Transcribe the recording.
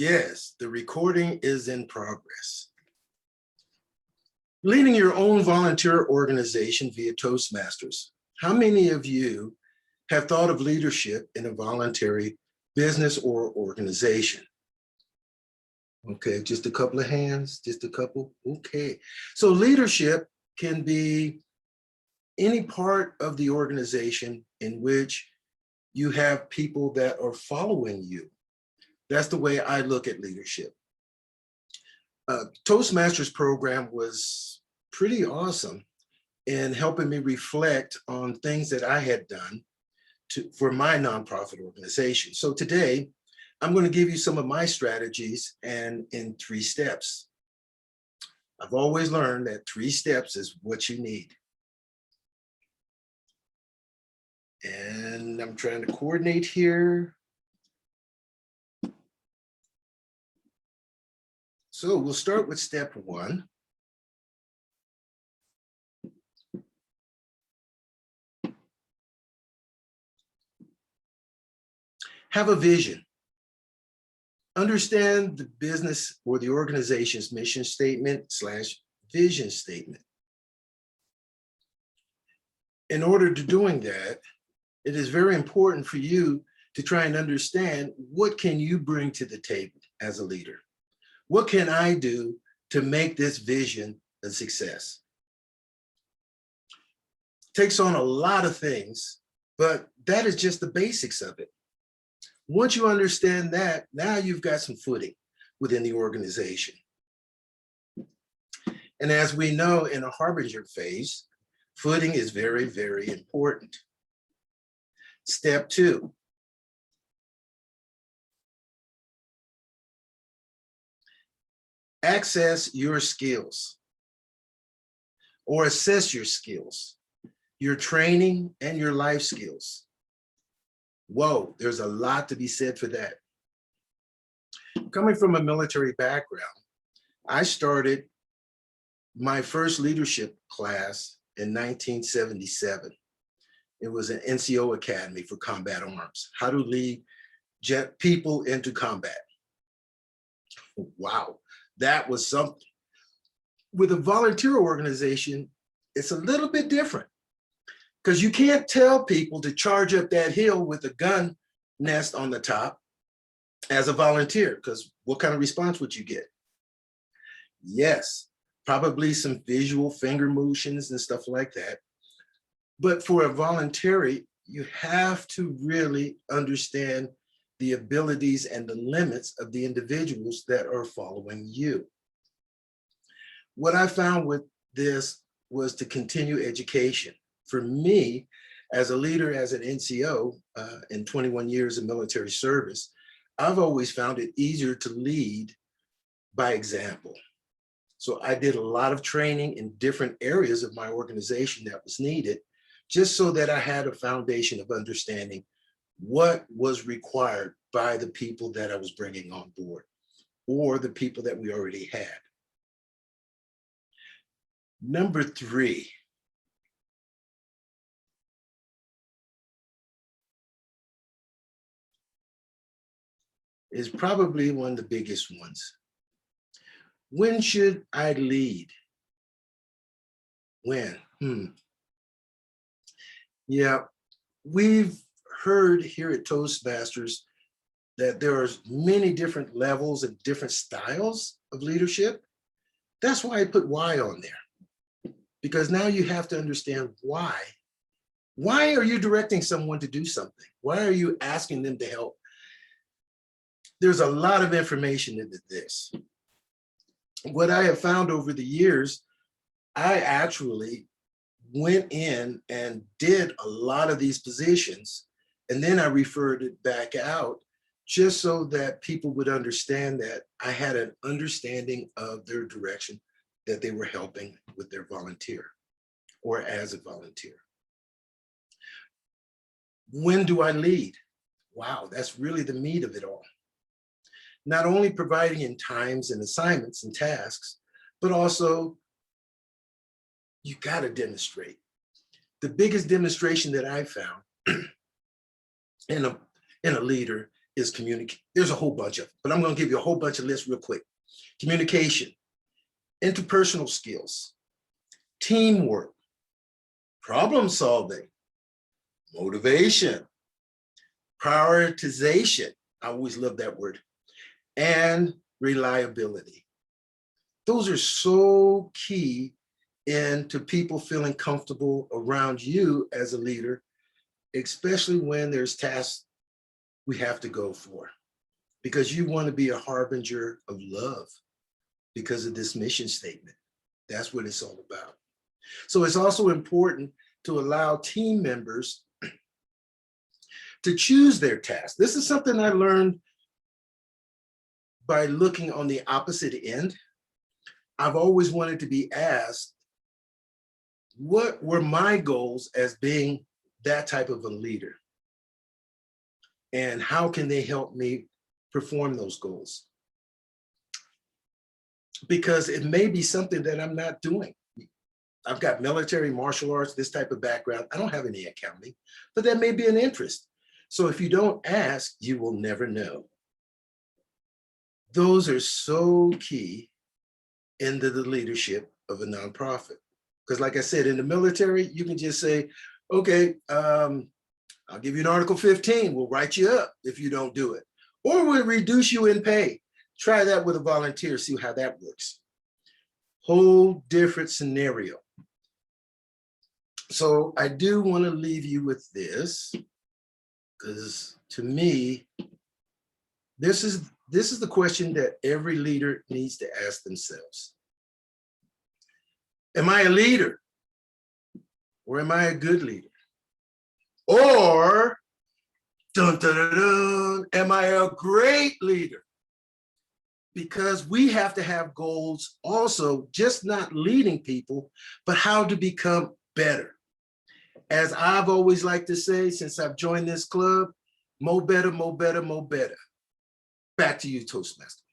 Yes, the recording is in progress. Leading your own volunteer organization via Toastmasters. How many of you have thought of leadership in a voluntary business or organization? Okay, just a couple of hands, just a couple. Okay, so leadership can be any part of the organization in which you have people that are following you. That's the way I look at leadership. Toastmasters program was pretty awesome in helping me reflect on things that I had done for my nonprofit organization. So today, I'm going to give you some of my strategies and in 3 steps. I've always learned that 3 steps is what you need. And I'm trying to coordinate here. So we'll start with step 1. Have a vision. Understand the business or the organization's mission statement / vision statement. In order to doing that, it is very important for you to try and understand what can you bring to the table as a leader? What can I do to make this vision a success? Takes on a lot of things, but that is just the basics of it. Once you understand that, now you've got some footing within the organization. And as we know in a harbinger phase, footing is very, very important. Step 2. Access your skills or assess your skills, your training and your life skills. Whoa, there's a lot to be said for that. Coming from a military background, I started my first leadership class in 1977. It was an NCO Academy for Combat Arms, how to lead people into combat. Wow, that was something. With a volunteer organization, it's a little bit different because you can't tell people to charge up that hill with a gun nest on the top as a volunteer, because what kind of response would you get? Yes, probably some visual finger motions and stuff like that. But for a voluntary, you have to really understand the abilities and the limits of the individuals that are following you. What I found with this was to continue education. For me, as a leader, as an NCO, in 21 years of military service, I've always found it easier to lead by example. So I did a lot of training in different areas of my organization that was needed, just so that I had a foundation of understanding what was required by the people that I was bringing on board or the people that we already had. Number 3. Is probably one of the biggest ones. When should I lead? When? Yeah, we've heard here at Toastmasters that there are many different levels and different styles of leadership. That's why I put why on there, because now you have to understand why. Why are you directing someone to do something? Why are you asking them to help? There's a lot of information into this. What I have found over the years, I actually went in and did a lot of these positions, and then I referred it back out just so that people would understand that I had an understanding of their direction that they were helping with their volunteer or as a volunteer. When do I lead? Wow, that's really the meat of it all. Not only providing in times and assignments and tasks, but also you got to demonstrate. The biggest demonstration that I found in a leader is communicate. There's a whole bunch of them, but I'm going to give you a whole bunch of lists real quick. Communication, interpersonal skills, teamwork, problem solving, motivation, prioritization. I always love that word. And reliability. Those are so key into people feeling comfortable around you as a leader, especially when there's tasks we have to go for, because you want to be a harbinger of love because of this mission statement. That's what it's all about. So it's also important to allow team members to choose their tasks. This is something I learned by looking on the opposite end. I've always wanted to be asked, what were my goals as being that type of a leader? And how can they help me perform those goals? Because it may be something that I'm not doing. I've got military, martial arts, this type of background. I don't have any accounting, but that may be an interest. So if you don't ask, you will never know. Those are so key into the leadership of a nonprofit. Because like I said, in the military, you can just say, okay, I'll give you an Article 15. We'll write you up if you don't do it. Or we'll reduce you in pay. Try that with a volunteer, see how that works. Whole different scenario. So I do want to leave you with this, because to me, this is the question that every leader needs to ask themselves. Am I a leader? Or am I a good leader? Or, dun, dun, dun, dun, am I a great leader? Because we have to have goals also, just not leading people, but how to become better. As I've always liked to say, since I've joined this club, mo better, mo better, mo better. Back to you, Toastmaster.